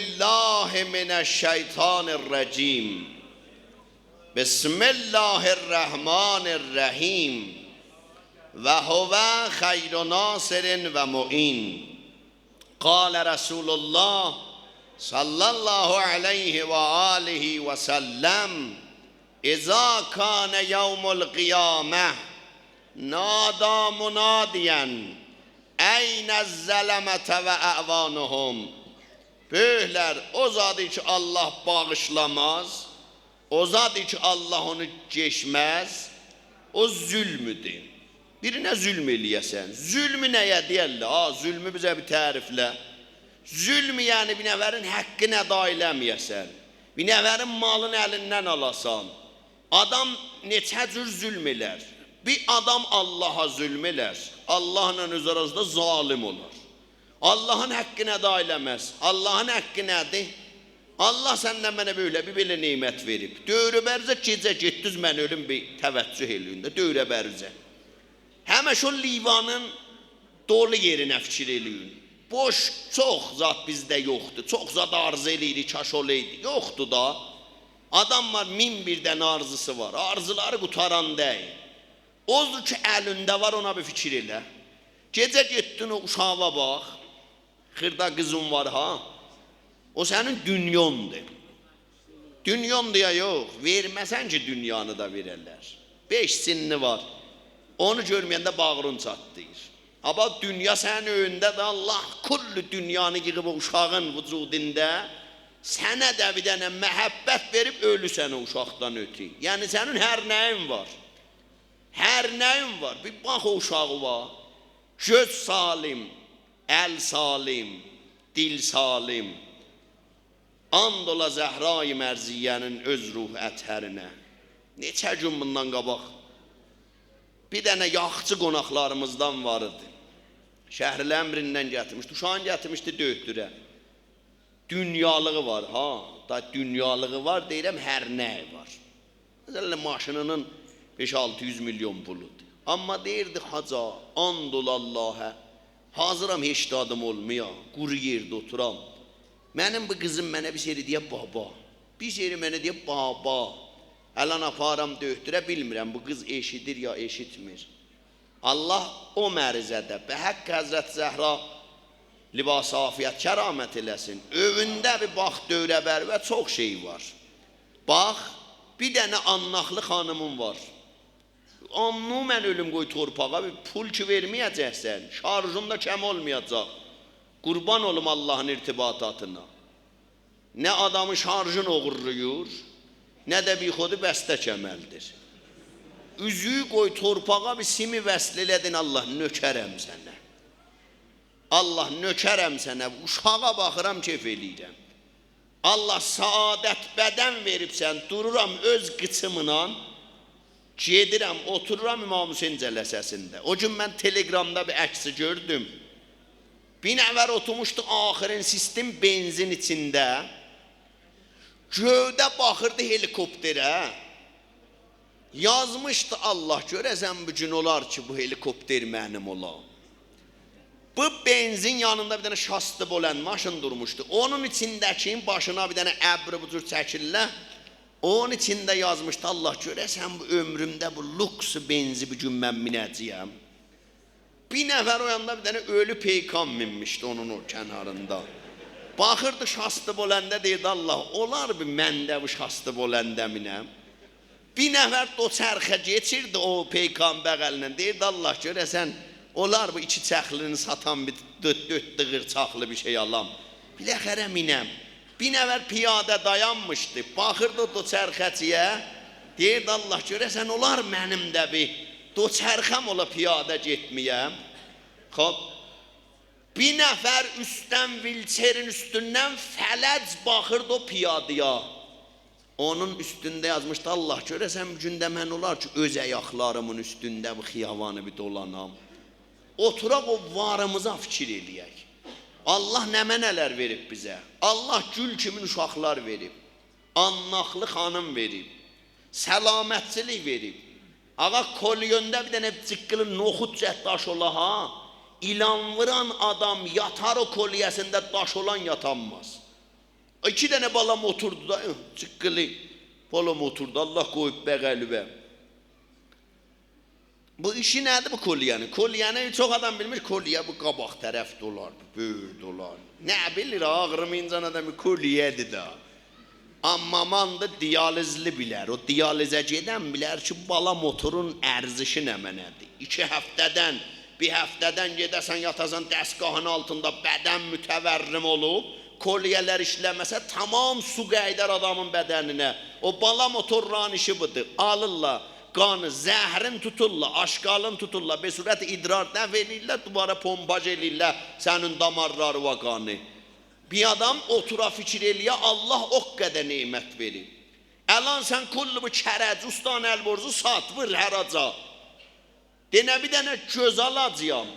billahi mineşşeytanirracim. Bismillahirrahmanirrahim. Ve huve hayru nasirin ve mu'in. Kâle Resulullah sallallahu aleyhi ve alihi ve sellem. İzâ kâne yevmul kıyâmeh. Nâdâ munâdiyen. Eyne zelemete ve e'vanuhum. Böyler o zadı ki Allah bağışlamaz, o zadı ki Allah onu geçmez, o zulmüdür. Birine zulm eləyəsən. Zulmü nəyə deyərlər? Zulmü bizə bir təriflə. Zulmü yəni bir nəfərin haqqını əda eləməyəsən. Bir nəfərin malını əlindən alasan. Adam neçə cür zulm elər? Bir adam Allah'a zulm elər. Allahla öz arasında zalim olur. Allah'ın haqqını əda eləməz. Allah'ın haqqı nədir? Allah səndən mənə belə nimət verib. Dövrə bərzə gecə getdiniz, mən ölüm bir təvəccüh eləyində. Dövrə bərzə. Həmə şu livanın dolu yerinə fikir eləyin. Boş çox zat bizdə yoxdur. Çox zat arzu eləyir, kaş olaydı. Yoxdur da. Adam var 1001 dənə arzusu var. Arzuları qutaran deyil. Odur ki əlində var, ona bir fikir elə. Gecə getdin o uşağa bax. Xırda qızın var ha. O sənin dünyondur. Dünyondur ya yox. Verməsən ki dünyanı da verərlər. 5 sinni var. Onu görməyəndə bağrın çatlayır. Ama dünya sənin önündə də Allah kullu dünyanı yığıb o uşağın vücudində sənə də bir dənə məhəbbət verib ölü sənə uşaqdan ötü. Yəni sənin hər nəyin var. Hər nəyin var. Bir bax o uşağı var. Göz salim, əl salim, dil salim. And ola Zəhra-i Mərziyyənin öz ruh ətərinə. Neçə gün bundan qabaq bir dənə yaxçı qonaqlarımızdan var idi. Şəhərli əmrindən gətirmişdi. Uşağın gətirmişdi döydürə. Dünyalığı var ha. Da dünyalığı var deyirəm, hər nəyi var. Məsələn maşınının 5-600 milyon puludur. Amma deyirdi haca, and ol Allah'a. Hazıram heç adım olmaya, quru yerdə oturam. Mənim bu qızım mənə bir seri deyə baba. Bir seri mənə deyə baba. Əlan aparam döydürə bilmirəm bu qız eşidir ya eşitmir. Allah o mərizədə və haqq Həzrət Zəhra libas-ı afiyət kəramət eləsin. Övündə bir bax dövrəbər və çox şey var. Bax, bir dənə annaqlı xanımın var. Annu mən ölüm qoy torpağa, bir pul ki verməyəcəksən, şarjında kəm olmayacaq. Qurban olum Allah'ın irtibatatına. Nə adamın şarjını oğurluyur, nə də bir xodu bəstə kəməldir. Üzüyü qoy torpağa bir simi vəsl elədin, Allah nökərəm sənə. Allah nökərəm sənə, uşağa baxıram, keyf eləyirəm. Allah saadət bədən veribsən, dururam öz qıçımla, gedirəm, otururam İmam Hüseyin cələsəsində. O gün mən telegramda bir əksi gördüm. Bir nəfər oturmuşdu axirin sistem benzin içində. Gövdə baxırdı helikopterə. Yazmışdı Allah, görəsən bu gün olar ki bu helikopter mənim ola. Bu benzin yanında bir dənə şastı bolən maşın durmuşdu. Onun içindəki başına bir dənə əbri bu cür çəkirlər. Onun içində yazmışdı Allah, görəsən bu ömrümdə bu luksu benzi bu gün mən minəcəyəm. Bir nəfər o yanında bir dənə ölü peykan minmişdi onun o kənarında. Baxırdı şastı boləndə deyirdi Allah, olar bir məndə bu şastı boləndə minəm. Bir nəfər doçərxə geçirdi o peykan bəğəlinə, deyirdi Allah, görəsən olar bu iki çəxlini satan bir döddüğür çaxlı bir şey alam. Biləxərə minəm. Bir nəfər piyadə dayanmışdı, baxırdı o doçərxəciyə, deyirdi Allah, görəsən olar mənim də bir doçərxəm ola piyadə getməyəm. Xob, bir nəfər üstdən, vilçerin üstündən fələc baxırdı o piyadıya. Onun üstündə yazmışdı Allah, görəsən bu gündə mən olar ki öz əyaqlarımın üstündə bu xiyavanı bir dolanam. Oturaq o varımıza fikir eləyək. Allah nəmə nələr verib bizə? Allah gül kimin uşaqlar verib. Annaqlı xanım verib. Səlamətçilik verib. Ağa kolyöndə bir dənə çıqqılı noxud cəhdaş ola ha. İlan vuran adam yatar o kolyəsində daş olan yatanmaz. İki dənə balam oturdu da, çıqqılı balam oturdu, Allah qoyub bəğəlibə. Bu işi nədir bu kolyenin? Kolyeni çox adam bilmir, kolye bu qabaq tərəf dolar, böyür dolar. Nə bilir, ağrımayıncan adamı kolyedir da. Ammamandı diyalizli bilər, o diyalizə gedən bilər ki, bala motorun ərzişi nə mənədir. 2 həftədən, bir həftədən gedəsən yatasan dəstgahın altında bədən mütəvərrim olub, kolyelər işləməsə tamam su qəydər adamın bədəninə. O bala motorların işi budur, alırlar. Qanı, zəhrin tuturlar, aşqalın tuturlar, bir surət idrardan verirlər, duvara pompaj elirlər sənin damarları və qanı. Bir adam otura fikir eləyə, Allah o qədər neymət verir. Əlan sən kullu bu kərəc, ustan əlborzu sat, vır həraca. Denə bir dənə göz alacağım.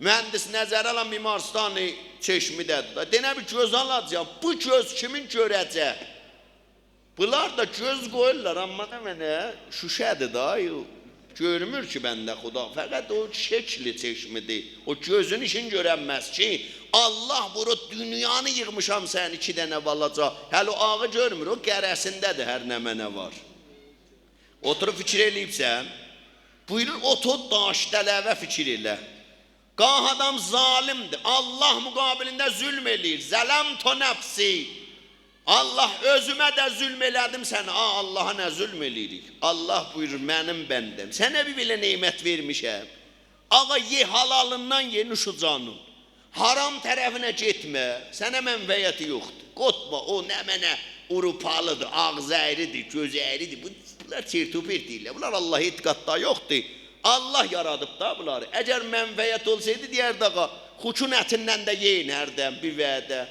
Mühəndis nəzər alan Bimarstanı çeşmidədir. Denə bir göz alacağım, bu göz kimin görəcək? Bunlar da göz qoyurlar, amma da mənə şüşədir da, görmür ki bəndə xuda. Fəqət o şəkli çeşmidir, o gözün işin görənməz ki, Allah bunu dünyanı yığmışam sən 2 dənə balaca. Hələ o ağı görmür, o qərəsindədir hər nə mənə var. Oturub fikir eləyibsən, buyurur, otur daş dələvə fikir elə. Qah adam zalimdir, Allah müqabilində zülm eləyir, zələm to nəfsi. Allah özümə də zülm elədim sənə, Allaha nə zülm eləyirik? Allah buyurur, mənim bəndəm, sənə bir belə neymət vermişəm. Ağa ye halalından ye nuşucanın, haram tərəfinə getmə, sənə mənfəyyəti yoxdur. Qotma, o nə mənə urupalıdır, ağız əyridir, göz əyridir, bunlar çirtupir deyirlər, bunlar Allah etiqatda yoxdur. Allah yaradıb da bunları. Əgər mənfəyyət olsaydı, deyərdi ağa, xuçun ətindən də yeyin hərdən bir vədə.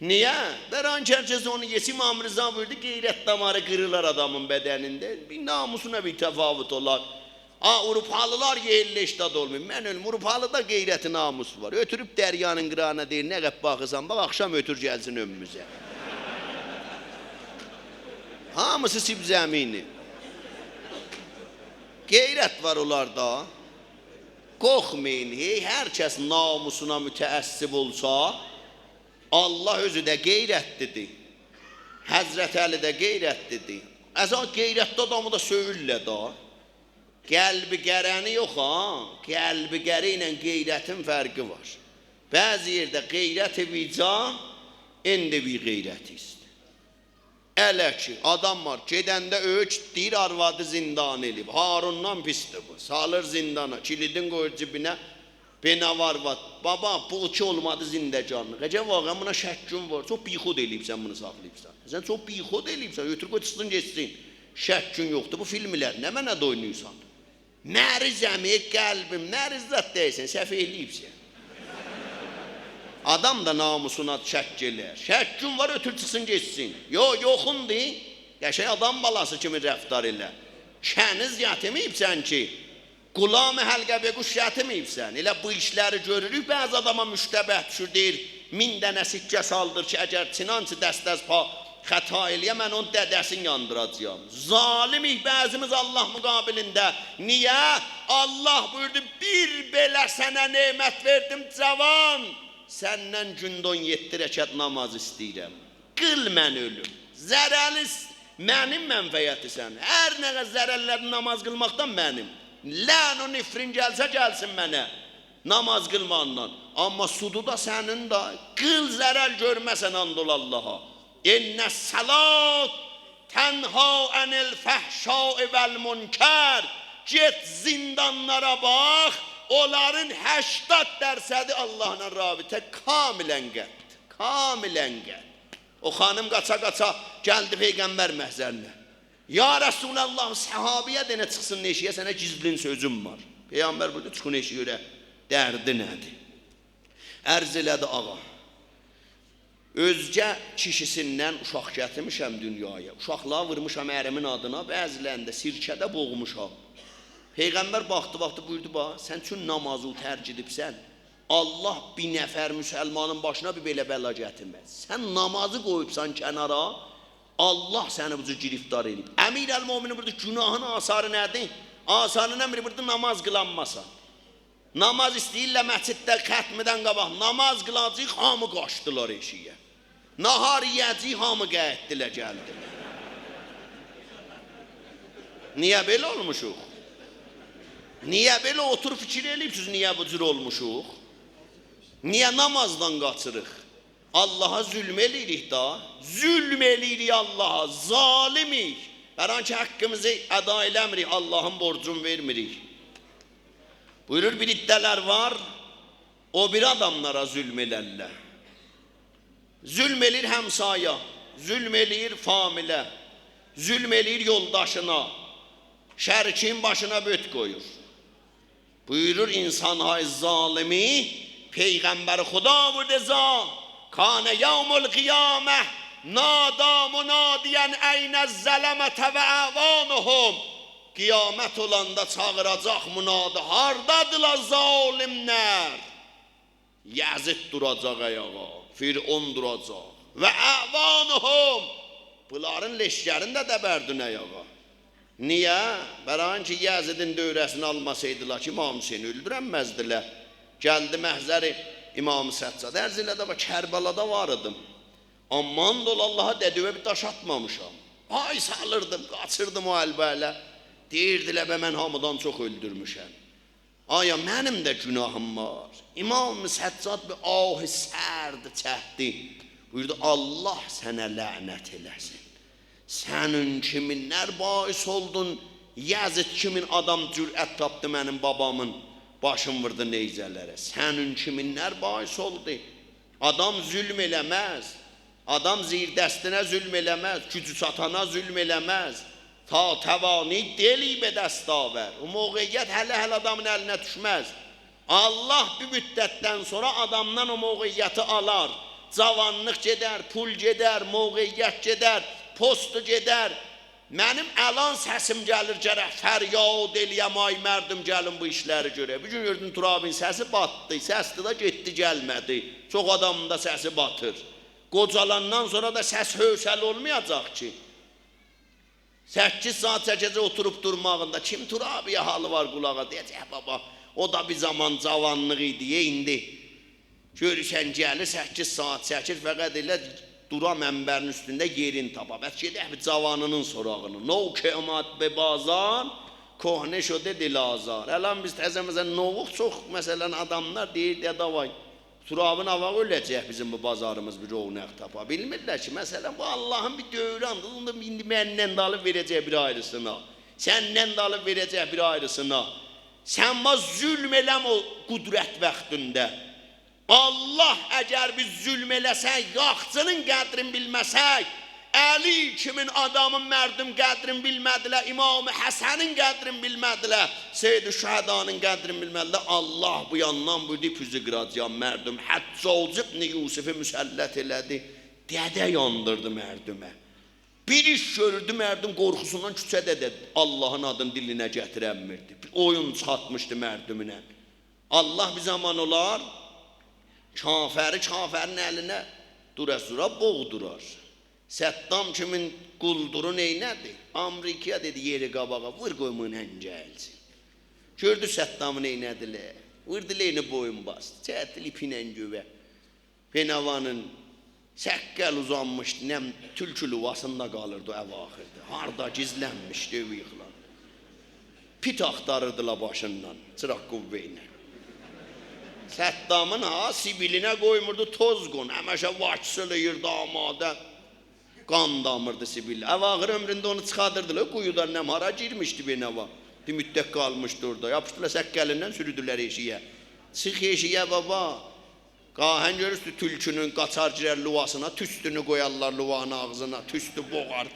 Niyə? Bəran kərkəsi onu yesim, İmam Rıza buyurdu, qeyrət damarı qırılar adamın bədənində, bir namusuna bir təfavut olar. Urupalılar yerlə işdad olmuyor. Mən ölüm, Urupalıda qeyrəti namus var. Ötürüb dəryanın qırağına deyir, nə qəb baxırsan, bax, axşam ötür gəlsin önümüzə. Hamısı sib zəmini. Qeyrət var onlarda. Qorxmayın, hər kəs namusuna mütəəssib olsa, Allah özü də qeyrətlidir. Həzrət Əli də qeyrətlidir. Əzə qeyrətli adamı da söyürlə da. Qəlbi qərəni yox ha. Qəlbi qəri ilə qeyrətin fərqi var. Bəzi yerdə qeyrət-i vicdan, indi bir qeyrət istəyir. Ələ ki, adam var, gedəndə öç deyir, arvadı zindan elib. Harundan pisdir bu. Salır zindana, kilidin qoyur cibinə. Bena var var. Baba bu ki olmadı zindecanlıq. Əcəb vaqən buna şəkkün var. Çox bixud eləyibsən bunu saxlayıbsan. Sən çox bixud eləyibsən. Ötür qoy çıxsın geçsin. Şəkkün yoxdur. Bu filmlər nə mənə də oynayırsan? Mərizəm, qəlbim, mərizzat deyirsən. Səhv eləyibsən. Adam da namusuna şəkk eləyər. Şəkkün var, ötür çıxsın geçsin. Yoxundur. Qəşəng adam balası kimi rəftar elə. Kəniz yatımıyıbsən ki, Qulam-ı həlqə və quş yatımıyıbsən. Elə bu işləri görürük, bəzi adama müştəbəh düşür, deyir, 1000 dənə sikkə saldır ki, əgər çinançı dəstəz xəta eləyə, mən onun dədəsini yandıracağım. Zalimik bəzimiz Allah müqabilində. Niyə? Allah buyurdu, bir belə sənə neymət verdim, cavan. Səndən gündə 17 rəkət namaz istəyirəm. Qıl mən ölüm. Zərəli mənim mənfəyyətisən. Hər nəqə zərəllərin namaz qılmaqdan mənim. Lən o nifrin gəlsə gəlsin mənə namaz qılmağından. Amma sudu da sənin də qıl zərəl görməsən andol Allaha. İnnə salat tənha ənil fəhşai vəl münkər. Get zindanlara bax, onların 80% Allahla rabitə kamilən qət. Kamilən qət. O xanım qaça-qaça gəldi Peyğəmbər məhzərinə. Ya Resulallah, sahabiyə denə çıxsın neşiyə, sənə gizlin sözüm var. Peyğəmbər buyurdu, çıxın neşiyə görə, dərdi nədir? Ərz elədi ağa. Özgə kişisindən uşaq gətirmişəm dünyaya. Uşaqlığa vırmışam ərimin adına, bəzilərində sirkədə boğmuşam. Peyğəmbər baxdı buyurdu, sən üçün namazı tərk edibsən. Allah bir nəfər müsəlmanın başına bir belə bəla gətirməz. Sən namazı qoyubsan kənara, Allah səni bu cür giriftar edib. Əmir əl-Müminin burada günahın asarı nədir? Asarından biri burada namaz qılanmasan. Namaz istəyirlər məsciddə xətmidən qabaq. Namaz qılacaq, hamı qaçdılar eşiyə. Nahar yiyəcək, hamı qayıtdılar, gəldilər. Niyə belə olmuşuq? Niyə belə oturub fikir eləyibsiniz, niyə bu cür olmuşuq? Niyə namazdan qaçırıq? Allaha zülm eləyirik da, zülm eləyirik Allaha, zalimik. Hər an ki haqqımızı əda eləmirik, Allahın borcunu vermirik. Buyurur, bir iddələr var, o bir adamlara zülm elərlər. Zülm eləyir həmsaya, zülm eləyir familə, zülm eləyir yoldaşına, şərikin başına böt qoyur. Buyurur, insan hay zalimi, Peyğəmbəri Xuda vurduza, Kâne yevmul qiyamə, nâdâ munâdiyen eynəz zələmətə və əvanuhum. Qiyamət olanda çağıracaq münadı, hardadılar zalimlər? Yazid duracaq ayağa, Fir'un duracaq və əvanuhum. Bunların leşkərində də bərdün ayağa. Niyə? Bəran ki, Yazidin dövrəsini almasaydılar ki, İmam Hüseyni öldürənməzdilər. Gəldi məhzəri İmam Səccad. Ərzilə də Kərbalada var idim. Aman dol Allaha dədivə bir daş atmamışam. Ay salırdım, qaçırdım o əlbələ. Deyirdilər, mən hamıdan çox öldürmüşəm. Aya, mənim də günahım var. İmam Səccad bir ahı sərdi, çəhdi. Buyurdu, Allah sənə lənət eləsin. Sənin kiminlər bahis oldun, Yazid kimin adam cürət tapdı mənim babamın, başım vurdu neyzələrə. Sənin kiminlər bahis oldu. Adam zülm eləməz, adam zirdəstinə zülm eləməz, gücü çatana zülm eləməz. Ta təvani delib dəstavər. O mövqeyyət hələ adamın əlinə düşməz. Allah bir müddətdən sonra adamdan o mövqeyyəti alar. Cavanlıq gedər, pul gedər, mövqeyyət gedər, postu gedər. Mənim əlan səsim gəlir gərək, fəryad eləyəm, ay mərdim gəlin bu işləri görə. Bir gün gördün Turabin səsi batdı, səsdi də getdi gəlmədi. Çox adamın da səsi batır. Qocalandan sonra da səs hövsəl olmayacaq ki. 8 saat çəkəcək oturub durmağında, kim Turabiyə halı var qulağa, deyəcək, baba, o da bir zaman cavanlıq idi, indi. Görürsən gəlir 8 saat çəkir, fəqət elə dura mənbərin üstündə yerin tapa. Bəs gedək bir cavanının sorağını. No kemat be bazan, kohne şode dilazar. Əlan biz təzəməzən novuq çox, məsələn, adamlar deyir, davay, Turabın avağı öləcək bizim bu bazarımız bir roğunaq tapa. Bilmirlər ki, məsələn, bu Allahın bir dövründür, indi məndən də alıb verəcək bir ayrısına, səndən də alıb verəcək bir ayrısına. Sən maz zülm eləm o qudrət vaxtında. Allah əgər biz zülm eləsək, yaxçının qədrin bilməsək, Əli kimin adamın mərdim qədrin bilmədilər, İmam-ı Həsənin qədrin bilmədilər, Seyyid-i Şühədanın qədrin bilmədilər. Allah bu yandan buyurdu, püzü qıracaq mərdim. Həccac ibn Yusifi müsəllət elədi, dədə yandırdı mərdimə. Bir iş görürdü mərdim, qorxusundan küçədə də Allahın adını dilinə gətirənmirdi. Bir oyun çıxatmışdı mərdiminə. Allah bir zaman olar, kafərin əlinə dura-dura boğdurar. Səddam kimin qulduru neynədir? Amerikaya dedi, yeri qabağa, vur qoymun əncəlsin. Gördü Səddamı neynədilər? Vurdiləyini boyun bastı, çətil ipinə gövə. Penavanın səqqəl uzanmışdı, nəm tülkül uvasında qalırdı əvaxirdə. Harada gizlənmişdi, ev yıxılan. Pit axtarırdılar başından, çıraq quvvə ilə. Səddamın sibilinə qoymurdu, toz qon, əməşə vaçsılıyır damadə. Qan damırdı sibil. Əvağır ömründə onu çıxadırdılar. Quyudan nəm hara girmişdi bir nəva. Bir müddət qalmışdı orada. Yapışdılar səqqəlindən sürüdülər eşiyə. Çıx eşiyə baba. Qahən görürsün tülkünün qaçar girər luvasına, tüstünü qoyarlar luvanın ağzına, tüstü boğar.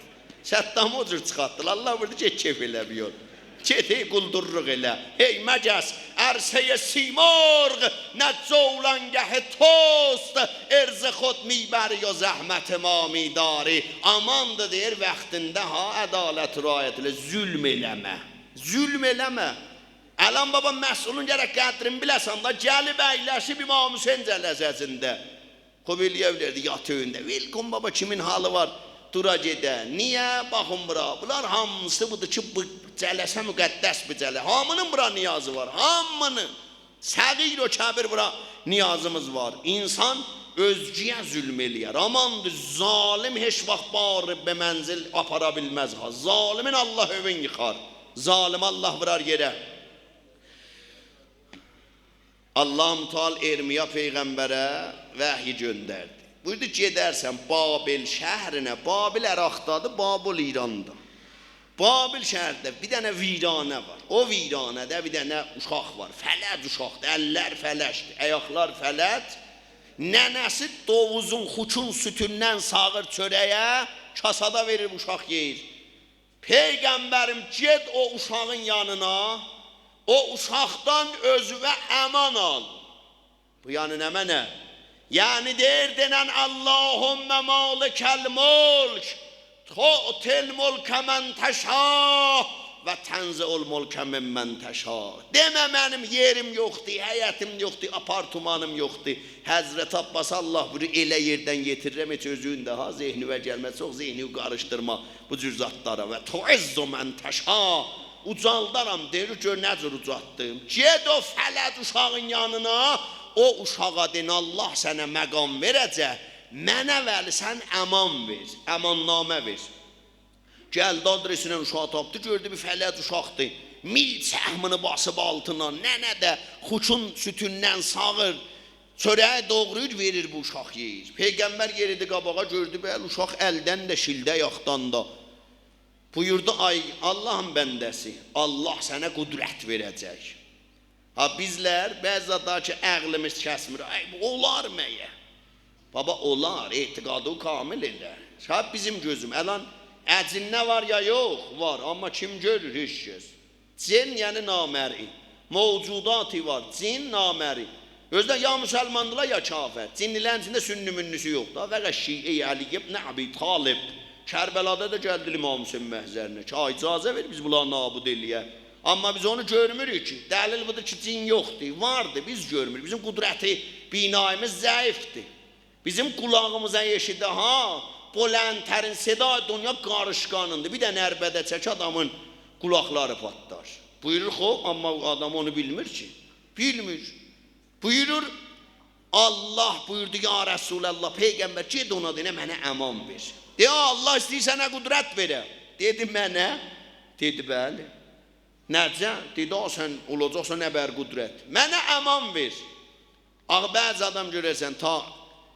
Səddam o cür çıxartdılar. Allah vurdu, get kef elə bir yol. Get ey quldurruq elə. Ey məcəs, ərsəyə simorq, nə covlangəhə tost, erzə xod mibəri o zəhmət ma midari. Amandır deyir, vaxtında ha, ədalət rayət ilə, zülm eləmə. Zülm eləmə. Əlan baba məsulun gərək qədrin biləsən da, gəlib əyləşib İmam Hüseyin cələzəsində. Xubiliyyə verdi, yat öyündə. Vilkun baba kimin halı var? Dura gedə. Niyə? Baxın bura. Bunlar hamısı budur ki, bu cələsə müqəddəs bir cələ. Hamının bura niyazı var. Hamının. Səğir o kəbir bura niyazımız var. İnsan özgüyə zülm eləyər. Amandır, zalim heç vaxt barıb be mənzil apara bilməz ha. Zalimin Allah övün yıxar. Zalim Allah vurar yerə. Allah-u Teala Ermiya peyğəmbərə vəhy göndərdi. Buyurdu gedərsən Babil şəhrinə. Babil Əraqdadır, Babul İranda. Babil şəhərdə bir dənə viranə var. O viranədə bir dənə uşaq var. Fələc uşaqdır, əllər fələşdir, ayaqlar fələc. Nənəsi dovuzun, xuçun sütündən sağır çörəyə, kasada verir, uşaq yeyir. Peyğəmbərim ged o uşağın yanına, o uşaqdan özüvə əman al. Bu yəni nə mənə? Yəni deyir denən Allahümmə malikəl mulk, tu'til mulkə mən təşâ və tənzi'ul mulkə mimmən təşâ. Demə mənim yerim yoxdur, həyətim yoxdur, apartmanım yoxdur. Həzrət Abbas Allah bunu elə yerdən getirirəm, heç özündə ha, zehnivə gəlmə, çox zehni qarışdırma bu cür zatlara. Və tu'izzu mən təşâ, ucaldaram deyir, gör nə cür ucaltdım. Ged o fələd uşağın yanına, o uşağa den Allah sənə məqam verəcək, mənə vəli sən əman ver, əmannamə ver. Gəldi adresindən uşağı tapdı, gördü bir fələd uşaqdır. Mil çəhmini basıb altına, nənə də xuçun sütündən sağır, çörəyi doğrayır, verir bu uşaq yeyir. Peyğəmbər yeridi qabağa, gördü bəl uşaq əldən də şildə yaxdan da. Buyurdu, ay Allahın bəndəsi, Allah sənə qüdrət verəcək. Ha bizlər bəzədə ki əqlimiz kəsmir, ay olar məyə? Baba olar, etiqadı kamil elə. Şəhab bizim gözüm, əlan əcinə var ya yox, var, amma kim görür heç kəs? Cin yəni naməri, mevcudati var, cin naməri. Özdə ya müsəlmandılar ya kafir, cinlilərin içində sünni münnisi yoxdur. Vəqə Şii Ali ibn Abi Talib, Kərbəlada da gəldi İmam Hüseyin məhzərinə ki, icazə ver biz bunları nabud eləyək. Amma biz onu görmürük ki, dəlil budur ki, cin yoxdur, vardır, biz görmürük. Bizim qudrəti binayımız zəifdir. Bizim qulağımıza eşidə, ha, boləntərin seda dünya qarışqanındır. Bir də nərbədə çək adamın qulaqları patlar. Buyurur, xob, amma adam onu bilmir ki. Bilmir. Buyurur, Allah buyurdu, ya Resulallah, Peyğəmbər, ged ona deyinə, mənə əman ver. Deyə, Allah istəyir sənə qudrət verə. Dedi, mənə? Dedi, bəli. Necə? Dedi, sən olacaqsa nə bər qudrət? Mənə əman ver. Bəzi adam görərsən, ta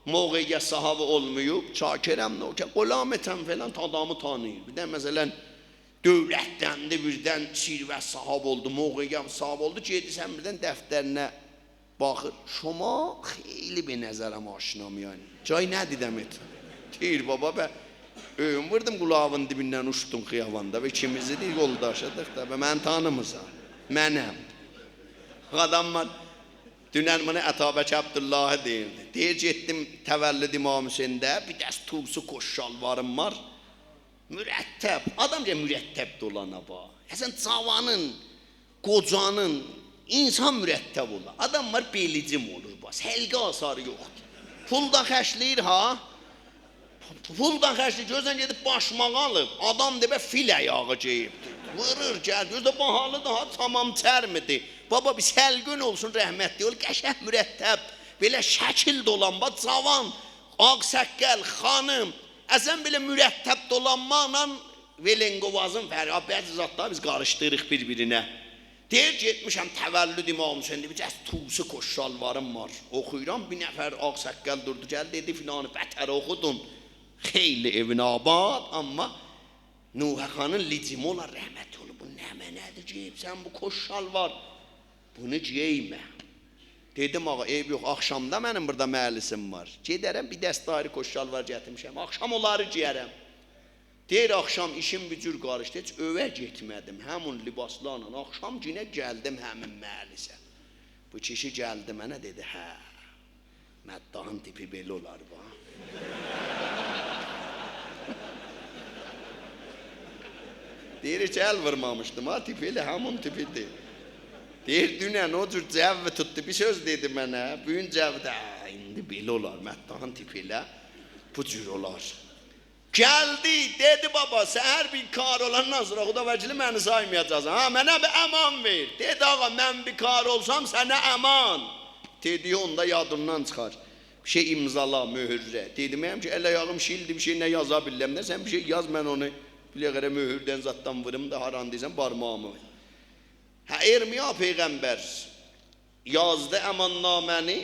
mövqeyə sahabı olmayıb, çakirəm nə o ki, qolamətən falan adamı tanıyır. Bir də məsələn, dövlətdəndə birdən sirvə sahab oldu, mövqeyə sahab oldu, gedisən birdən dəftərinə baxır. Şoma xeyli bir nəzərəm aşinam yəni. Cay nə dedəm et? Deyir, baba, bə, öyün vırdım qulağın dibindən uçdum xiyavanda və ikimizi deyir, yoldaşıdıq da, və mən tanımısan, mənəm. Adamlar, dünən mənə Ətabək Abdullahı deyirdi. Deyir, getdim təvəllüd İmam Hüseyndə, bir dəst tuğsu koşşalvarım var, mürəttəb, adam gəl mürəttəbdir olana bax. Həsən cavanın, qocanın, insan mürəttəb olur. Adamlar belicim olur, bax, həlqə asarı yoxdur. Pulda xəşləyir, ha? Puldan xərcli gözdən gedib başmağı alıb, adam deyibə fil əyağı geyibdir. Vırır, gəl, gözdə bahalıdır, ha, tamam çərmidir. Baba, bir səlgün olsun, rəhmətli ol, qəşəh mürəttəb, belə şəkil dolanma, cavan, ağ səqqəl, xanım, əzən belə mürəttəb dolanmaqla Velenqovazın fəri, bəzi zatlar biz qarışdırırıq bir-birinə. Deyir, getmişəm təvəllüd İmam Hüseyndə, bir cəs tuğsu koşşalvarım var. Oxuyuram, bir nəfər ağ səqqəl durdu, gəl, dedi filanı, bətər oxudun. Xeyli evin abad, amma Nuhə xanın licimi olar, rəhmət olur. Bu nə mənədir geyib, sən bu koşşal var, bunu geymə. Dedim, ağa, eyb yox, axşamda mənim burada məhlisim var. Gedərəm, bir dəstari koşşal var gətirmişəm, axşam onları giyərəm. Deyir, axşam işim bir cür qarışdı, heç övə getmədim, həmin libaslarla. Axşam günə gəldim həmin məhlisə. Bu kişi gəldi mənə, dedi, hə, məddahın tipi belə olar, bax. Deyir, heç əl vurmamışdım, ha, tipi elə həmin tipidir. Deyir, dünən o cür cəvvi tutdu, bir söz dedi mənə, bugün cəvdə, indi belə olar, məddahın tipi elə, bu cür olar. Gəldi, dedi, baba, səhər bir kar olandan sonra Xuda vəcili məni saymayacaqsan, ha, mənə bir əman ver. Dedi, ağa, mən bir kar olsam sənə əman. Dedi, onda yadından çıxar. Bir şey imzala, mühürle. Dedim ki el ayağım şildi, bir şey ne yazabilirim de sen bir şey yaz, ben onu biləqərə mühürdən zatdan vırım da haran deysən parmağımı. Ermiya Peyğəmbər yazdı əmannaməni,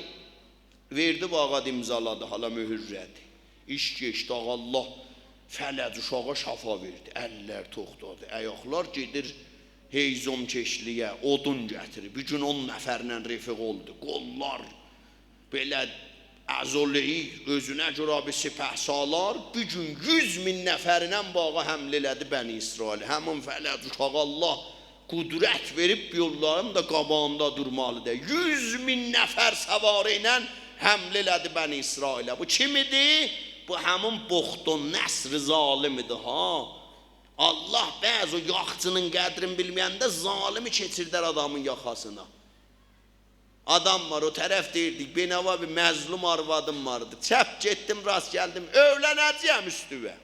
verdi vaqa imzaladı, hala mühürlədi. İş geçdi, Allah fələc uşağa şafa verdi. Əllər toxdadı, ayaqlar gedir heyzom keşliyə, odun gətirir. Bir gün 10 nəfərlə refiq oldu. Qollar belə əzoleyik, özünə görə bir sipəh salar. Bir gün 100.000 nəfərinə bağa həml elədi Bəni İsrail. Həmin fələc uşağa Allah qudrət verib yolların da qabağında durmalıdır. 100.000 nəfər səvarı ilə həml elədi Bəni İsrailə. Bu kim idi? Bu həmin Buxtun Nəsr zalimidir ha. Allah bəzi o yaxçının qədrini bilməyəndə zalimi keçirdər adamın yaxasına. Adam var, o tərəf deyirdik, benava bir məzlum arvadım vardı. Çəp getdim, rast gəldim, övlənəcəyəm üstüvə.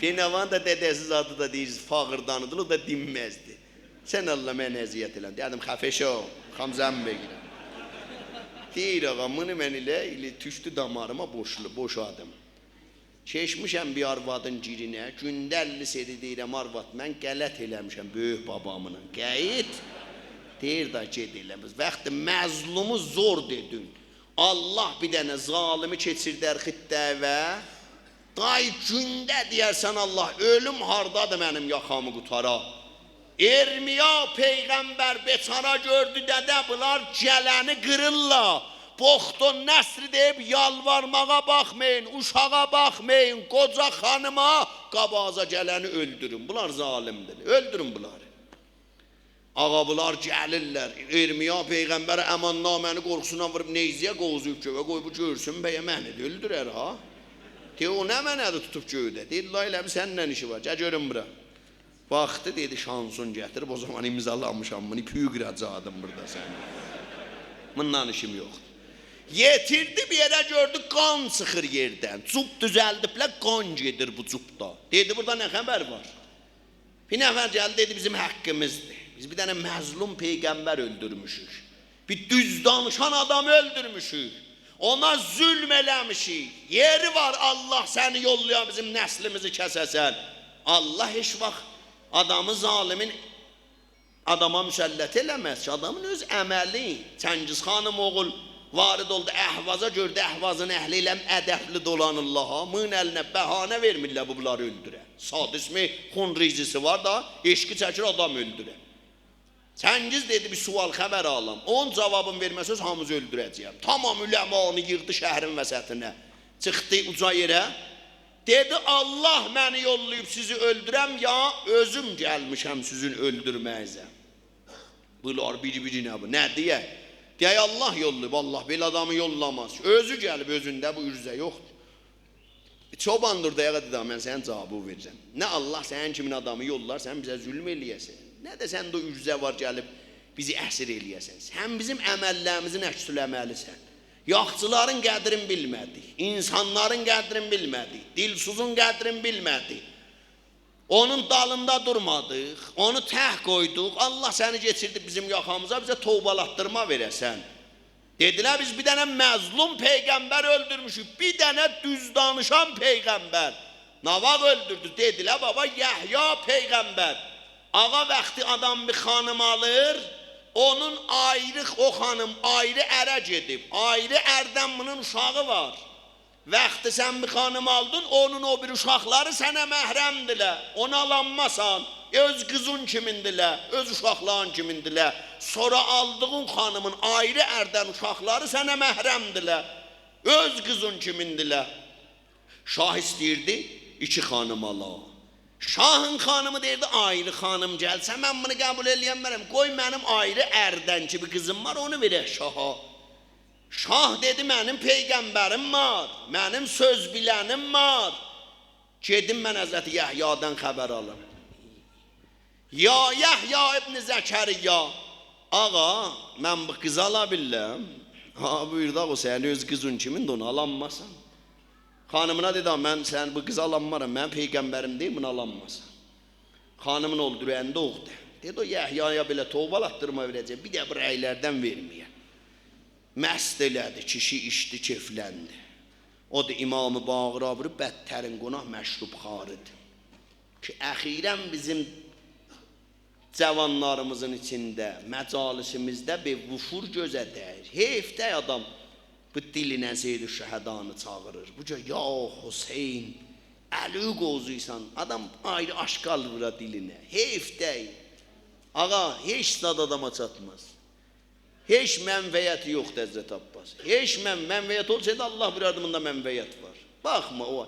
Benavanın da dədəsiz adı da deyirsiniz, fağırdanıdır, o da dinməzdi. Sən Allah mənə əziyyət eləm. Dedim, xəfəşə o, xamzəmi bəgirəm. Deyir ağam, bunu mən ilə tüşdü damarıma boşadım. Keçmişəm bir arvadın girinə, gündə 50 seri deyirəm arvad, mən qələt eləmişəm böyük babamla. Qəyid, deyir da ged eləmiz. Vaxtı məzlumu zor dedin. Allah bir dənə zalimi keçirdər xittəvə. Day gündə deyərsən Allah, ölüm hardadır mənim yaxamı qutara. Ermiya Peyğəmbər beçara gördü dədə, bunlar gələni qırırlar. Buxtun Nəsri deyib yalvarmağa baxmayın, uşağa baxmayın, qoca xanıma qabaza gələni öldürün. Bunlar zalimdir, öldürün bunları. Ağa bunlar gəlirlər, Ermiya Peyğəmbərə əmannaməni qorxusundan vurub neyziyə qovuzub kövə, qoy bu görsün bəyə məni də öldürər ha. Deyir, o nə mənədir tutub göydə? Deyir, la eləmi səninlə işi var, gəl görün bura. Baxdı, dedi, şansun gətirib, o zaman imzalamışam bunu, püqrəcadım burada səni. Bundan işim yoxdur. Yetirdi bir yerə gördü, qan çıxır yerdən. Cub düzəldiblər, qan gedir bu cubda. Dedi, burada nə xəbər var? Bir nəfər gəldi, dedi, bizim haqqımızdır. Biz bir dənə məzlum Peyğəmbər öldürmüşük. Bir düz danışan adamı öldürmüşük. Ona zülm eləmişik. Yeri var, Allah səni yollayan bizim nəslimizi kəsəsən. Allah heç vaxt adamı zalimin adama müsəllət eləməz ki, adamın öz əməli. Çəngiz xanım oğul varid oldu Əhvaza, gördü Əhvazın əhli ilə ədəbli dolanırlar ha. Mığın əlinə bəhanə vermirlər bu bunları öldürə. Sad ismi xun rizisi var da, eşki çəkir adam öldürə. Çəngiz dedi bir sual xəbər alam. Onun cavabını verməsəz hamımızı öldürəcəyəm. Tamam üləmanı yığdı şəhrin vəsətinə. Çıxdı uca yerə. Dedi Allah məni yollayıb sizi öldürəm ya özüm gəlmişəm sizin öldürməyizə. Bunlar biri-birinə bu. Nə deyə? Deyək Allah yollayıb, Allah belə adamı yollamaz. Özü gəlib özündə bu ürzə yoxdur. Çobandır dayağa dedi, mən sənin cavabı verəcəm. Nə Allah sənin kimin adamı yollar, sən bizə zülm eləyəsən. Nə də sən də ürzə var gəlib bizi əsir eləyəsən. Sən bizim əməllərimizin əksüləməlisən. Yaxçıların qədrini bilmədik, insanların qədrini bilmədik, dilsuzun qədrini bilmədik. Onun dalında durmadıq, onu təh qoyduq, Allah səni geçirdi bizim yaxamıza, bizə tovbalatdırma verəsən. Dedilər biz bir dənə məzlum Peyğəmbər öldürmüşük, bir dənə düz danışan Peyğəmbər. Navaq öldürdü, dedilər baba Yəhya Peyğəmbər. Ağa vaxtı adam bir xanım alır, onun ayrı, o xanım ayrı ərə gedib, ayrı ərdən bunun uşağı var. Vaxtı sən bir xanım aldın, onun o bir uşaqları sənə məhrəmdirlər, ona alanmasan, öz qızın kimindirlər, öz uşaqların kimindirlər. Sonra aldığın xanımın ayrı ərdən uşaqları sənə məhrəmdirlər, öz qızın kimindirlər. Şah istəyirdi, 2 xanım ala. Şahın xanımı deyirdi, ayrı xanım gəlsə, mən bunu qəbul eləyəmərəm, qoy mənim ayrı ərdən ki bir qızım var, onu verək şaha. Şah dedi, mənim Peyğəmbərim var, mənim söz bilənim var. Gedim mən Həzrəti Yəhyadan xəbər alım. Ya Yəhya ibn Zəkəriyya, ağa, mən bu qızı ala biləm. Ha, buyurdu, o səni öz qızın kimindir, onu alanmasan. Xanımına dedi, mən sən bu qızı alanmaram, mən Peyğəmbərim deyim, bunu alanmasan. Xanımın öldürəndə oğdu. Dedi, o Yəhyaya belə tovbalatdırma verəcək, bir də bu rəylərdən verməyən. Məst elədi, kişi içdi, kefləndi. O da İmam-ı Baqira vurub bədtərin günah məşrub xarıdır. Ki, əxirən bizim cavanlarımızın içində, məcalisimizdə bir vufur gözə dəyir. Heyfdə adam bu dilinə Seyyid-i Şəhədanı çağırır. Bu cür, ya Hüseyin, əli qozuysan, adam ayrı aşqal vura dilinə. Heyfdə, ağa, heç zad adama çatmaz. Heç mənfəyyəti yoxdur Həzrət Abbas. Heç mənfəyyət olsaydı Allah bir adımında mənfəyyət var. Baxma o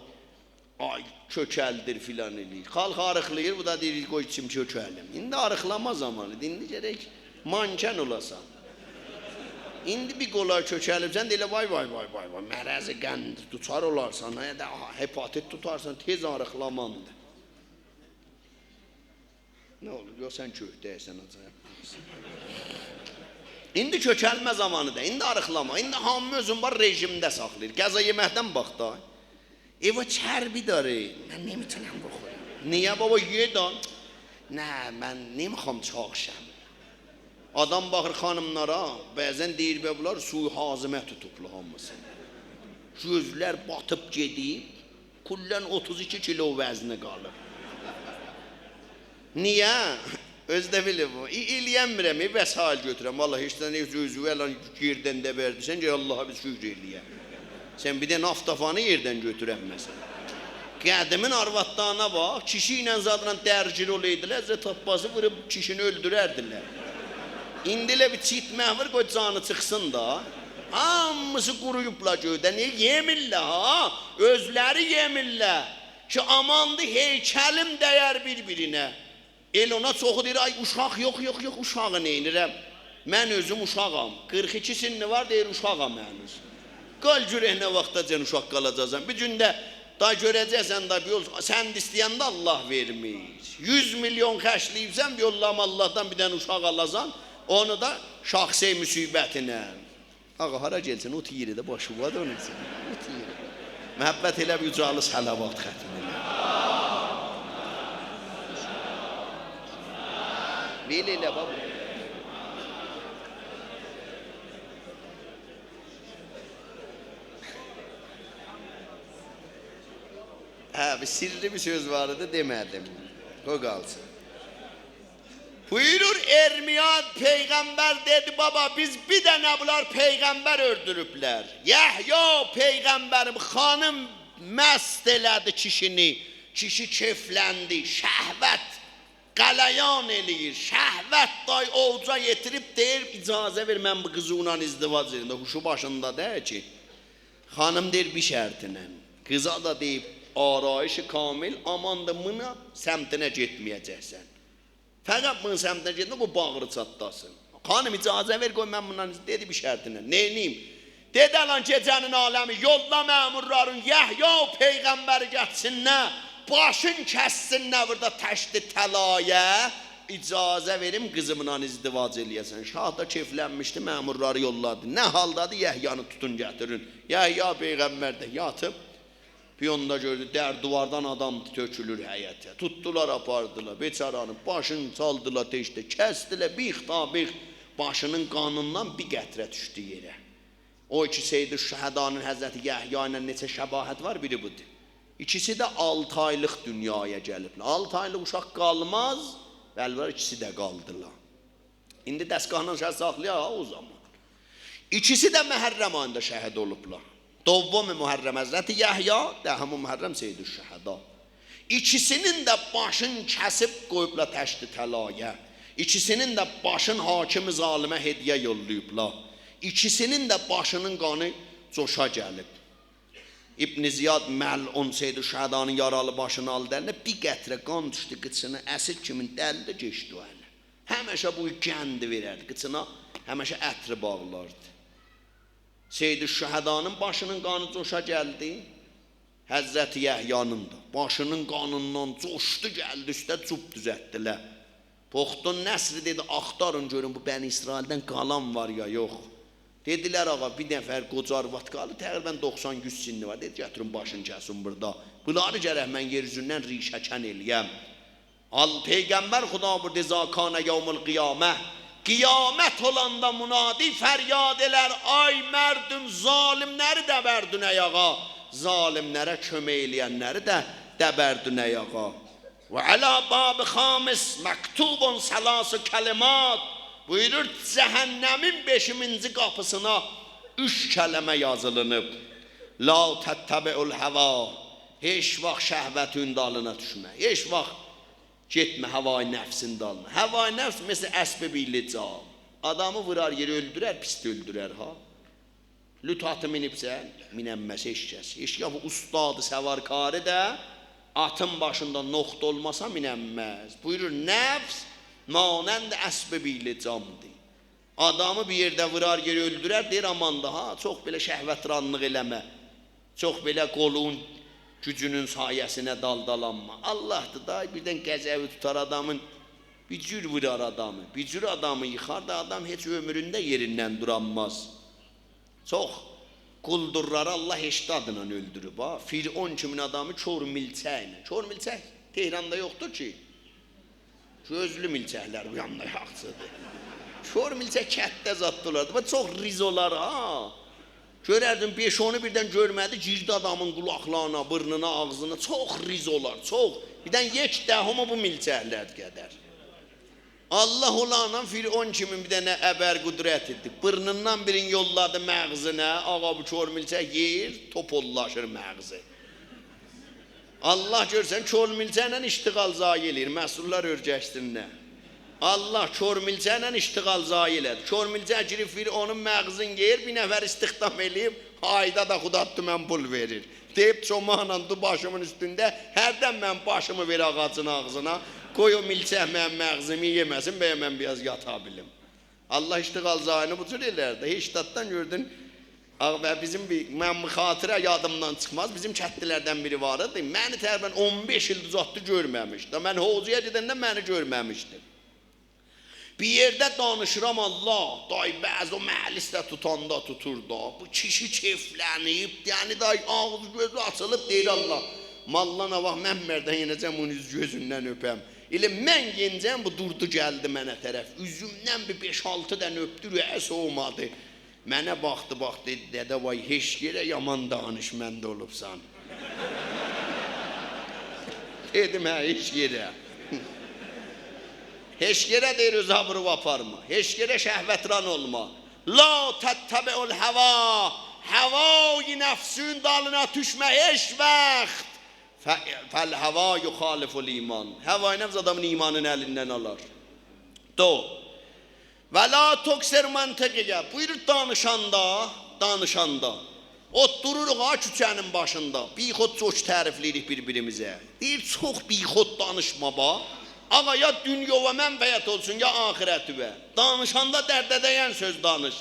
ay kökəldir filan eləyir. Xalq arıqlayır, bu da deyir qoy içim kökəlim. İndi arıqlama zamanıdır. İndi gərək manken olasan. İndi bir qolar kökəlibsən deyilə vay mərəzi qənd tutar olarsan, ya da hepatit tutarsan tez arıqlamandır. Nə olur? Yox sən köhdəysən acayip. İndi kökəlmə zamanıdır. İndi arıqlama. İndi hamı özün var rejimdə saxlayır. Qəza yeməkdən bax da. Eva çərbi dاره. Mən nemitunam بخورم. Niyə baba ye da? Nə, mən nemikham çağışam. Adam baxır xanımlara, bəzən deyir və bunlar suyu hazimə tutublu hamısı. Gözlər batıb gedib, kullən 32 kilo vəzni qalır. Niyə? Özdə bilir bu. İliyəmirəm, vəsail götürəm. Vallahi heç də özü əlan yerdən də verdirsən ki, Allah'a biz şükür eləyəm. Sən bir də naftafanı yerdən götürəm məsələn. Qədimin arvadlarına bax, kişi ilə zadla dərcil olaydılar, Həzrət Abbası vurub kişini öldürərdilər. İndi elə bir çitmək var, qoy canı çıxsın da. Hamısı quruyubla göydə, niyə yemirlər ha? Özləri yemirlər ki, amandı heykəlim dəyər bir-birinə. El ona çoxu deyir, ay uşaq, yox, uşağı neynirəm? Mən özüm uşağam, 42 sinni var deyir, uşağam məniz. Qal görək nə vaxtda sən uşaq qalacaqsan. Bir gündə da görəcəksən da bir yol, sən də istəyəndə Allah vermir. 100 milyon xərcləyibsən, bir yollam Allahdan bir dənə uşaq alasan, onu da şəxsi müsibətinə. Ağa, hara gəlsin, o tiyiri də başı var da onun üçün. O tiyiri. Məhəbbət elə bir ucalı salavat xətm elə. Belə elə baba. Bir sirri bir söz vardı demədim. Qoy qalsın. Buyurur Ermiyad peygamber dedi baba biz bir dənə bunlar peygamber öldürüblər. Yahya peygamberim xanım məst elədi kişini. Kişi kefləndi, şəhvət qalayan eləyir. Şəhvət day ovca yetirib deyir icazə ver mən bu qızı ilə izdivac edim. Huşu başında deyir ki xanım deyir bir şərtinə. Qıza da deyib arayışı kamil aman da buna səmtinə getməyəcəksən. Fəqət bunun səmtinə getmə bu bağrı çatlasın. Xanım icazə ver qoy mən bundan dedi bir şərtinə. Neyniyim? Dedi lan gecənin aləmi yolla məmurların Yahya peyğəmbəri getsinlər. Başın kəssinlər burada təşdi təlayə. İcazə verim qızımla izdivac eləyəsən. Şah da keyflənmişdi məmurları yolladı. Nə haldadır Yahyanı tutun gətirin. Yahya peyğəmbər də yatıb. Bir onda gördü, dər duvardan adam tökülür həyətə. Tutdular, apardılar, beçaranı, başını çaldılar, teşdə, kəsdilər, bix, başının qanından bir qətrə düşdü yerə. O iki Seyyid-i Şəhədanın Həzrəti Yəhya ilə neçə şəbahət var, biri budur. İkisi də 6 aylıq dünyaya gəliblər. 6 aylıq uşaq qalmaz, bəlkə ikisi də qaldılar. İndi dəstgahla şəhid saxlayaq o zaman. İkisi də Məhərrəm ayında şəhid olublar. Dovvam-ı Muharrem Həzrəti Yahya, dəhəm-ı Muharrem Seyyid-i Şəhəda. İkisinin də başını kəsib qoyublar təşdi təlayə. İkisinin də başın hakimi zalimə hediyə yollayıblar. İkisinin də başının qanı coşa gəlib. İbn-i Ziyad məlun Seyyid-i Şəhədanın yaralı başını aldı əlinə, bir qətrə qan düşdü qıçına, əsir kimin dəldə geçdi o əlinə. Həməşə bu qəndi verərdi qıçına, həməşə ətri bağlardı. Seyyid-i Şəhədanın başının qanı coşa gəldi, Həzrəti Yəhyanın da başının qanından coşdu gəldi, üstə cub düzətdilər. Poxtun Nəsri dedi, axtarın görün bu Bəni İsraildən qalan var ya, yox. Dedilər ağa, bir nəfər qocar vatqalı, təqribən 90-100 sinni var, dedi, gətirin başını kəsin burada. Bunları gərək mən yer üzündən rişəkən eləyəm. Peyğəmbər xuda burada zakanə yavmul qiyamə, Qiyamət olanda munadi fəryad elər, ay mərdün zalimləri dəbərdün əyağa, zalimlərə kömək eləyənləri də dəbərdün əyağa. Və alə bab xamis məktubun salasü kəlimat, buyurur cəhənnəmin 5-ci qapısına 3 kəlmə yazılınıb. La təttəbi'ul həva, heç vaxt şəhvətin dalına düşmə, heç vaxt getmə havai nəfsin dalına. Havai nəfs mesela əsb-i billica, adamı vurar yeri öldürər, pis də öldürər ha. Lüt atı minibsən, minənməz heç kəs. Heç ya bu ustadı səvarkarı da atın başında noxt olmasa minənməz. Buyurur nəfs manənd əsb-i billicamdır. Adamı bir yerdə vurar yeri öldürər, deyir aman da ha, çox belə şəhvətranlıq eləmə. Çox belə qolun gücünün sayəsinə daldalanma. Allah'dır da birdən qəzəvi tutar adamın, bir cür vurar adamı, bir cür adamı yıxar da adam heç ömründə yerindən duranmaz. Çox quldurları Allah eşdi adına öldürüb ha. Fir'on kimin adamı kör milçəklə. Kör milçək Tehranda yoxdur ki. Gözlü milçəklər bu yanda yaxşıdır. Kör milçək kətdə zatdılardı. Bu çox rizolar ha. Görərdin 5-10'u birdən görmədi, girdi adamın qulaqlarına, burnuna, ağzına, çox rizolar, çox. Birdən yek dəhoma bu milçəklər qədər. Allah olanla Fir'on kimin bir dənə əbər qüdrət etdi. Burnundan birini yolladı məğzına, ağa bu kör milçək yer, topollaşır məğzi. Allah görsən, kör milçəklə iştiqal zayi eləyir, məsullar örgəşdirinə. Allah kör milçəklə iştiqal zayi elədi. Kör milçək girib Fir'onun məğzin yer, bir nəfər istiqdam eləyib, ayda da xudatdı mən pul verir. Deyib çomaqla du başımın üstündə, hərdən mən başımı ver ağacın ağzına, qoy o milçək mənim məğzimi yeməsin, bəyə mən biraz yata bilim. Allah iştiqal zayini bu cür elərdi. Heç daddan gördün, bizim mən xatirə yadımdan çıxmaz, bizim kətlilərdən biri var idi. Məni tərbən 15 il uzatdı görməmişdi. Mən hocuya gedəndə məni görməmişdi. Bir yerdə danışıram Allah, day bəzi o məhlisdə tutanda tutur da, bu kişi keyflənib, yəni day ağız gözü açılıb deyir Allah, mallana vaxt mən mərdən yenəcəm onun üz gözündən öpəm. Elə mən yencəm bu durdu gəldi mənə tərəf, üzümdən bir 5-6 dən öpdü, rüyə soğumadı. Mənə baxdı, dedi, dədə vay heç yerə yaman danış məndə olubsan. Dedim hə, heç yerə. Heç yerə deyir özə vurub aparma. Heç yerə şəhvətran olma. La təttəbi'ul həva. Həva-i nəfsün dalına düşmə heç vaxt. Fəl həva yuxaliful iman. Həva-i nəfs adamın imanın əlindən alar. Və la toksir məntiqiyə. Buyurur danışanda. Otururuq ha küçənin başında. Bixod çox tərifləyirik bir-birimizə. Deyir çox bixod danışma ba. Ağa ya dünya və mənfəət olsun, ya ahirəti və. Danışanda dərdə dəyən söz danış.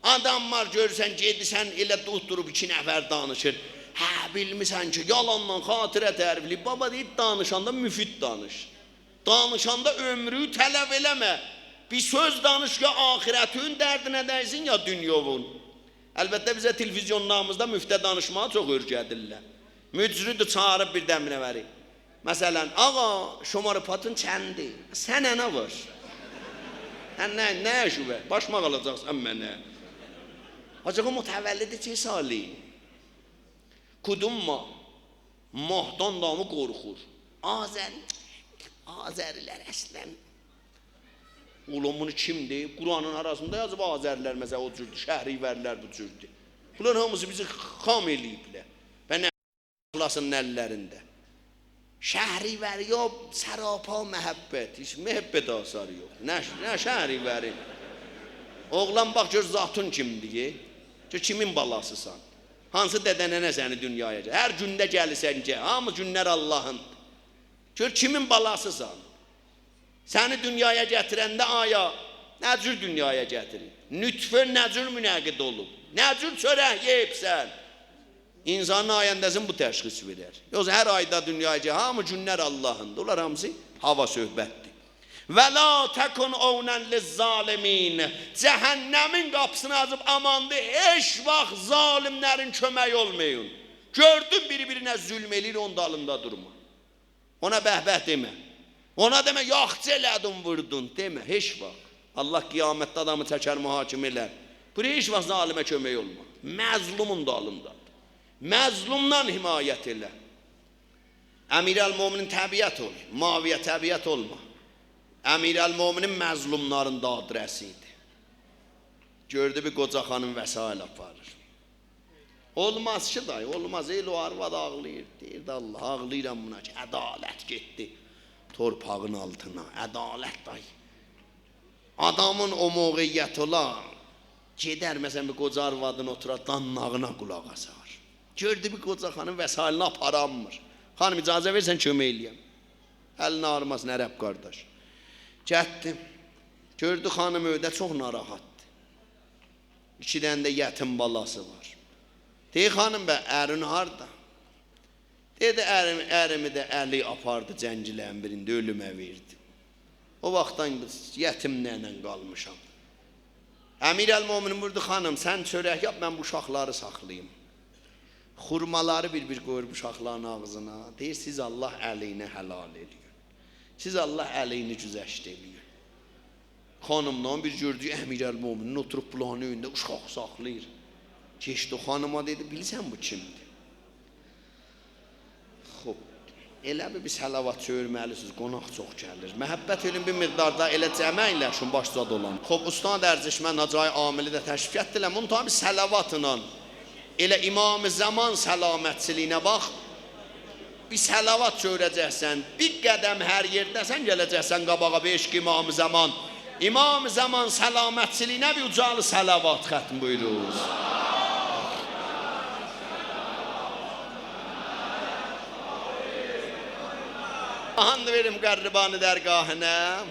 Adamlar görürsən, gedirsən, elə oturub 2 nəfər danışır. Hə, bilmirsən ki, yalanla xatirə tərifli. Baba deyib, danışanda müfid danış. Danışanda ömrü tələb eləmə. Bir söz danış ya ahirətin dərdinə dəysin, ya dünyovun. Əlbəttə bizə televizyonlarımızda müftə danışmağa çox örgədirlər. Mücridi çağırıb bir dəminə verir. Məsələn, ağa, şomarıpatın çəndi, sənə nə var? Nə yaşı var? Başmaq alacaqsan mənə. Acığı mütəvəllidi çəs ali. Kudumma, mahdan damı qorxur. Azərilər əslən. Ulan bunu kimdir? Quranın arasında yazıb Azərilər məsələ o cürdür, şəhrivərlər bu cürdür. Bunlar hamısı bizi xam eləyiblər. Və nə xlasının əllərində. Şəhrivəri yox, sərapa məhəbbət, heç məhəbbət asarı yox. Nə şəhrivəri? Oğlan bax gör zatın kimdir, gör kimin balasısan. Hansı dədənənə səni dünyaya gəlir. Hər gündə gəlirsən gəl, hamı günlər Allahındır. Gör kimin balasısan. Səni dünyaya gətirəndə aya, nə cür dünyaya gətirir? Nütfə nə cür münəqid olub? Nə cür çörək yeyibsən? İnsanın ayəndəsin bu təşxis verər. Yoxsa hər ayda dünyaya gəlir, hamı günlər Allahındır. Onlar hamısı hava söhbətdir. Və la təkun ovnən lizzalimin. Cəhənnəmin qapısını açıb amandı, heç vaxt zalimlərin kömək olmayın. Gördün bir-birinə zülm eləyir, onun dalında durma. Ona bəhbəh demə. Ona demə, yaxçı elədin, vurdun, demə, heç vaxt. Allah qiyamətdə adamı çəkər mühakimə elər. Bu heç vaxt zalimə kömək olma. Məzlumun dalındadır. Məzlumdan himayət elə. Əmir-əl-Möminin təbiət ol, Muaviyə təbiət olma. Əmir-əl-Möminin məzlumların dadrəsi idi. Gördü bir qoca xanım vəsail aparır. Olmaz ki dayı, olmaz. El o arvad ağlayır. Deyir də Allah, ağlayıram buna ki, ədalət getdi torpağın altına. Ədalət dayı. Adamın o mövqeyyət ola, gedər məsələn bir qoca arvadın oturar, danlağına qulaq asar. Gördü bir qoca xanım vəsailini aparanmır. Xanım icazə versən kömək eləyəm. Əlini ağrımasın ərəb qardaş. Gətdim. Gördü xanım öydə çox narahatdır. 2 dənə də yetim balası var. Deyir xanım bə, ərin harda? Dedi ərimi də əli apardı cəngilən birində ölümə verdi. O vaxtdan yetimlərlə qalmışam. Əmir-əl-Möminin buyurdu, xanım sən çörək yap, mən bu uşaqları saxlayayım. Xurmaları bir qoyur bu uşaqların ağzına. Deyir, siz Allah əleyini həlal ediyor. Siz Allah əleyini güzəşt ediyor. Xanımdan bir gördüyü Əmir-əl-Möminin oturub bulanın önündə uşaq saxlayır. Keçdi xanıma dedi, bilirsən bu kimdir? Xob, elə bir səlavat çövürməlisiniz, qonaq çox gəlir. Məhəbbət elin bir miqdarda elə cəmə iləşin başda dolan. Xob, Ustad Ərzişmən Hacı Amili də təşrif etdilər. Bunun tabi səlavatla, elə İmam-ı Zaman səlamətçiliyinə bax, bir səlavat çövürəcəksən, bir qədəm hər yerdəsən, gələcəksən qabağa 5 İmam-ı Zaman. İmam-ı Zaman səlamətçiliyinə bir ucalı səlavat xətm buyuruz. Ahandı verim qərribanı dərgahına.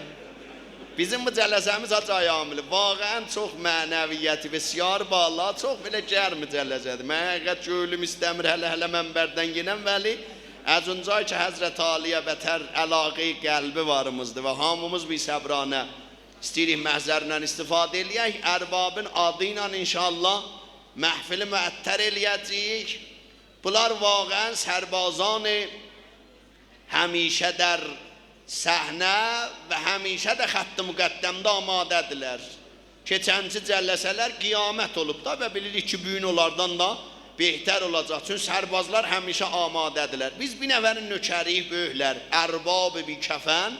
Bizim bu cələsəmiz Hacı Amili vaqən çox mənəviyyəti bəsyar bala, çox belə gərmi cələsədir. Mən həqiqət göylüm istəmir hələ mənbərdən yenəm, vəli əzuncay ki Həzrət Aliyə bətər əlaqə-i qəlbi varımızdır və hamımız bir səbranə istəyirik məhzərlə istifadə eləyək, ərbabın adı ilə inşallah məhfili müəttər eləyəcəyik. Bunlar vaqən sərbazan həmişə dər səhnə və həmişə də xətt-i müqəddəmdə amadədirlər. Keçənci cəlləsələr qiyamət olub da və bilirik ki, büyün onlardan da behtər olacaq. Çünki sərbazlar həmişə amadədirlər. Biz bir nəfərin nökəriyik böyüklər, ərbab-ı bir kəfən,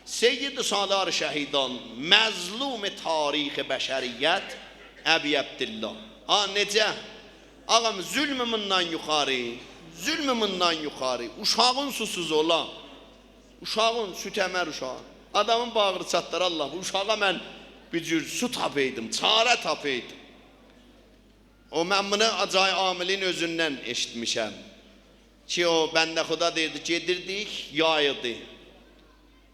Seyyid-i Salar Şəhidan, məzlum-i tarix-i bəşəriyyət, Əbi Əbdillah. Necə? Ağam, zülmümündən yuxarı, uşağın susuz ola, uşağın süt əmər uşağı, adamın bağırı çatlar Allah, bu uşağa mən bir cür su tapaydım, çarə tapaydım. O mən bunu Hacı Amilin özündən eşitmişəm ki, o bəndə xuda deyirdi, gedirdik, yayıdı.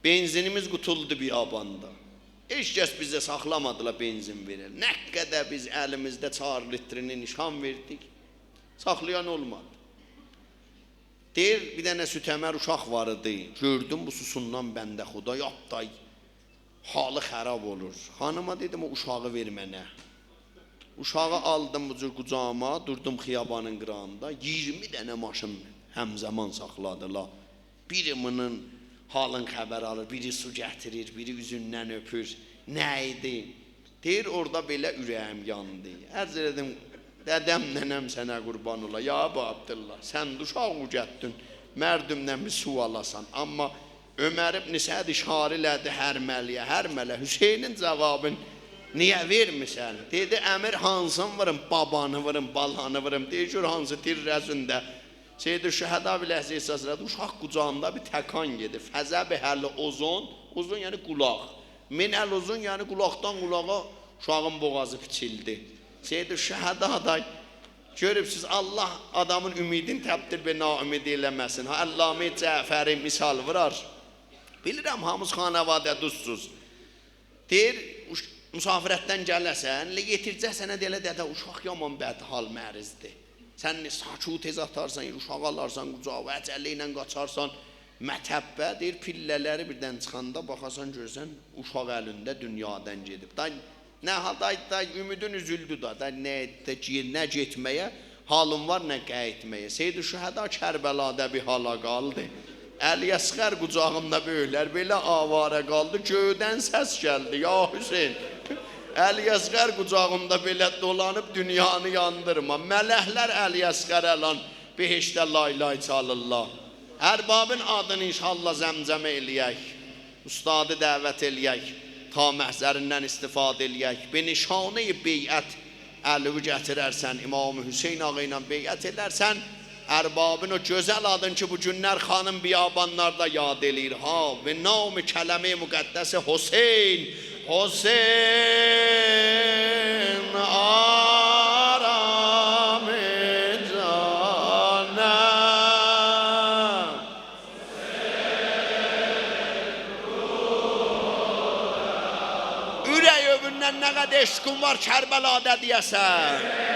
Benzinimiz qutuldu biyabanda. Heç kəs bizə saxlamadılar benzin verir. Nə qədər biz əlimizdə 4 litrini nişan verdik, saxlayan olmadı. Deyir, bir dənə sütəmər uşaq var idi. Gördüm bu susundan bəndə xuda, yapday, halı xərab olur. Xanıma dedim, o uşağı ver mənə. Uşağı aldım bu cür qucağıma, durdum xiyabanın qırağında. 20 dənə maşın həmzəman saxladılar. Biri bunun halın xəbər alır, biri su gətirir, biri üzündən öpür. Nə idi? Deyir, orada belə ürəyim yandı. Ərz edim, dədəm, nənəm sənə qurban ola. Ya Əbu Abdullah, sən uşaq ucətdin, mərdümdən bir su alasan. Amma Ömər ibn Səd işarə elədi hərmələ. Hüseynin cavabın niyə vermirsən? Dedi, əmir hansın vırım, babanı vırım, balanı vırım. Deyir, hansı tirrəzündə. Seyyid-i Şəhəda biləsi əsasıdır, uşaq qucağında bir təkan gedir. Fəzəb hələ uzun yəni qulaq. Minəl uzun yəni qulaqdan qulağa uşağın boğazı piçildi. Seyyid-i Şəhəda da görübsüz, Allah adamın ümidini təbdir və naümid eləməsin. Əlləmi Cəfəri misal vurar. Bilirəm, hamız xanəvadə duzsuz. Deyir, müsafirətdən gələsən, yetircəsənə deyə dədə, uşaq yaman bədhal mərizdir. Sən saçu tez atarsan, uşaq alarsan, qucağı əcəllə ilə qaçarsan, mətəbbə, deyir, pillələri birdən çıxanda baxasan, görsən, uşaq əlində dünyadan gedib. Nə halda ümidin üzüldü da, nə getməyə, halın var, nə qayıtməyə. Seyyid-i Şəhəda Kərbəladə bir hala qaldı. Əlyəsqər qucağımda böyüklər belə avara qaldı, göydən səs gəldi, ya Hüseyin. Əlyəsqər qucağımda belə dolanıb dünyanı yandırma. Mələklər Əlyəsqər əlan behişdə lay-lay çalırlar. Ərbabın adını inşallah zəmzəmə eləyək. Ustadı dəvət eləyək. Ta məhzərindən istifadə eləyək. Benişanə-i beyət əlivi gətirərsən, İmam Hüseyin ağa ilə beyət edərsən, ərbabın o gözəl adın ki, bu günlər xanım biyabanlarda yad eləyir. Ha, və nam-ı kələmə-i müqəddəsi Hüseyin, Hüseyin aram-ı canəm. Ürək övündən nə qədər eşqin var Kərbəlada deyəsən.